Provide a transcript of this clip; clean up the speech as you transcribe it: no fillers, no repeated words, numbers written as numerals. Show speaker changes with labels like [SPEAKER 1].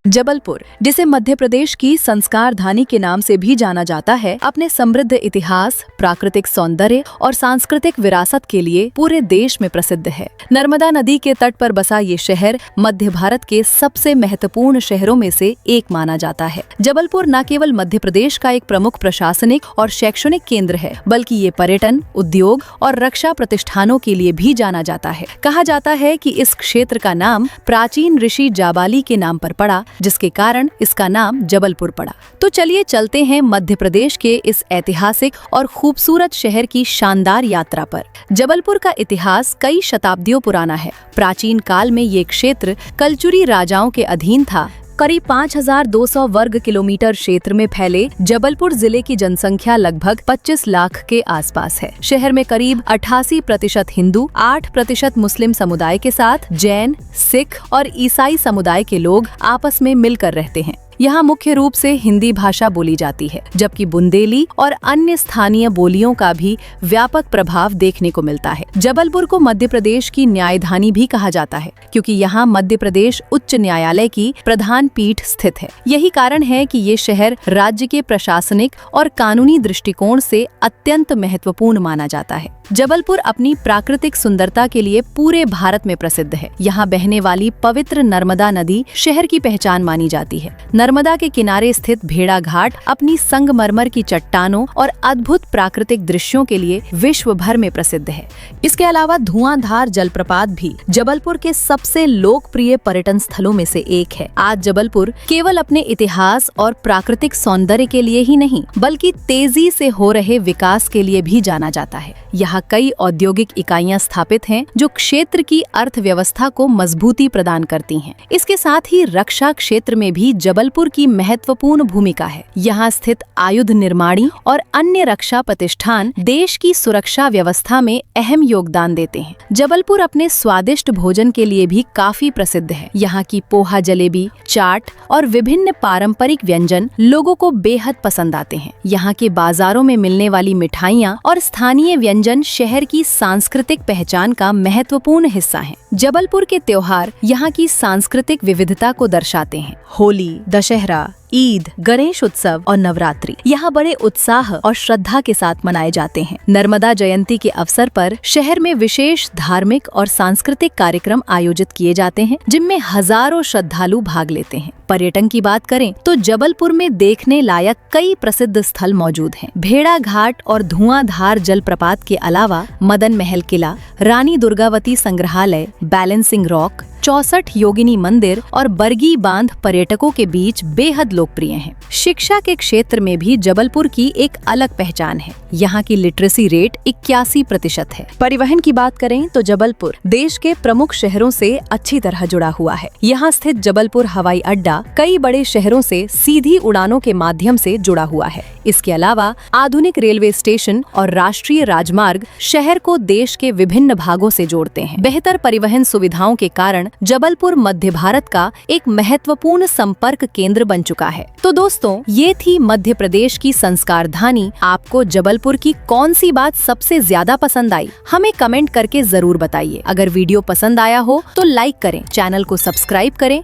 [SPEAKER 1] जबलपुर, जिसे मध्य प्रदेश की संस्कारधानी के नाम से भी जाना जाता है, अपने समृद्ध इतिहास, प्राकृतिक सौंदर्य और सांस्कृतिक विरासत के लिए पूरे देश में प्रसिद्ध है। नर्मदा नदी के तट पर बसा ये शहर मध्य भारत के सबसे महत्वपूर्ण शहरों में से एक माना जाता है। जबलपुर न केवल मध्य प्रदेश का एक प्रमुख प्रशासनिक और शैक्षणिक केंद्र है, बल्कि ये पर्यटन, उद्योग और रक्षा प्रतिष्ठानों के लिए भी जाना जाता है। कहा जाता है कि इस क्षेत्र का नाम प्राचीन ऋषि जाबाली के नाम पर पड़ा, जिसके कारण इसका नाम जबलपुर पड़ा। तो चलिए चलते हैं मध्य प्रदेश के इस ऐतिहासिक और खूबसूरत शहर की शानदार यात्रा पर। जबलपुर का इतिहास कई शताब्दियों पुराना है। प्राचीन काल में ये क्षेत्र कलचुरी राजाओं के अधीन था। करीब 5200 वर्ग किलोमीटर क्षेत्र में फैले जबलपुर जिले की जनसंख्या लगभग 25 लाख के आसपास है। शहर में करीब 88% हिंदू, 8% मुस्लिम समुदाय के साथ जैन, सिख और ईसाई समुदाय के लोग आपस में मिलकर रहते हैं। यहाँ मुख्य रूप से हिंदी भाषा बोली जाती है, जबकि बुंदेली और अन्य स्थानीय बोलियों का भी व्यापक प्रभाव देखने को मिलता है। जबलपुर को मध्य प्रदेश की न्यायधानी भी कहा जाता है, क्योंकि यहाँ मध्य प्रदेश उच्च न्यायालय की प्रधान पीठ स्थित है। यही कारण है कि ये शहर राज्य के प्रशासनिक और कानूनी दृष्टिकोण से अत्यंत महत्वपूर्ण माना जाता है। जबलपुर अपनी प्राकृतिक सुंदरता के लिए पूरे भारत में प्रसिद्ध है। यहाँ बहने वाली पवित्र नर्मदा नदी शहर की पहचान मानी जाती है। नर्मदा के किनारे स्थित भेड़ा घाट अपनी संगमरमर की चट्टानों और अद्भुत प्राकृतिक दृश्यों के लिए विश्व भर में प्रसिद्ध है। इसके अलावा धुआंधार जलप्रपात भी जबलपुर के सबसे लोकप्रिय पर्यटन स्थलों में से एक है। आज जबलपुर केवल अपने इतिहास और प्राकृतिक सौंदर्य के लिए ही नहीं, बल्कि तेजी से हो रहे विकास के लिए भी जाना जाता है। यहाँ कई औद्योगिक इकाइयां स्थापित हैं, जो क्षेत्र की अर्थव्यवस्था को मजबूती प्रदान करती हैं। इसके साथ ही रक्षा क्षेत्र में भी जबलपुर की महत्वपूर्ण भूमिका है। यहाँ स्थित आयुध निर्माणी और अन्य रक्षा प्रतिष्ठान देश की सुरक्षा व्यवस्था में अहम योगदान देते हैं। जबलपुर अपने स्वादिष्ट भोजन के लिए भी काफी प्रसिद्ध है। यहाँ की पोहा जलेबी, चाट और विभिन्न पारंपरिक व्यंजन लोगों को बेहद पसंद आते हैं। यहाँ के बाजारों में मिलने वाली मिठाइयाँ और स्थानीय व्यंजन शहर की सांस्कृतिक पहचान का महत्वपूर्ण हिस्सा हैं। जबलपुर के त्योहार यहाँ की सांस्कृतिक विविधता को दर्शाते हैं। होली, दशहरा, ईद, गणेश उत्सव और नवरात्रि यहाँ बड़े उत्साह और श्रद्धा के साथ मनाए जाते हैं। नर्मदा जयंती के अवसर पर शहर में विशेष धार्मिक और सांस्कृतिक कार्यक्रम आयोजित किए जाते हैं, जिनमें हजारों श्रद्धालु भाग लेते हैं। पर्यटन की बात करें तो जबलपुर में देखने लायक कई प्रसिद्ध स्थल मौजूद हैं। भेड़ा घाट और धुआंधार जलप्रपात के अलावा मदन महल किला, रानी दुर्गावती संग्रहालय, बैलेंसिंग रॉक, 64 योगिनी मंदिर और बरगी बांध पर्यटकों के बीच बेहद लोकप्रिय हैं। शिक्षा के क्षेत्र में भी जबलपुर की एक अलग पहचान है। यहाँ की लिटरेसी रेट 81% है। परिवहन की बात करें तो जबलपुर देश के प्रमुख शहरों से अच्छी तरह जुड़ा हुआ है। यहाँ स्थित जबलपुर हवाई अड्डा कई बड़े शहरों से सीधी उड़ानों के माध्यम से जुड़ा हुआ है। इसके अलावा आधुनिक रेलवे स्टेशन और राष्ट्रीय राजमार्ग शहर को देश के विभिन्न भागों से जोड़ते हैं। बेहतर परिवहन सुविधाओं के कारण जबलपुर मध्य भारत का एक महत्वपूर्ण संपर्क केंद्र बन चुका है। तो दोस्तों, ये थी मध्य प्रदेश की संस्कारधानी। आपको जबलपुर की कौन सी बात सबसे ज्यादा पसंद आई? हमें कमेंट करके जरूर बताइए। अगर वीडियो पसंद आया हो तो लाइक करें, चैनल को सब्सक्राइब करें।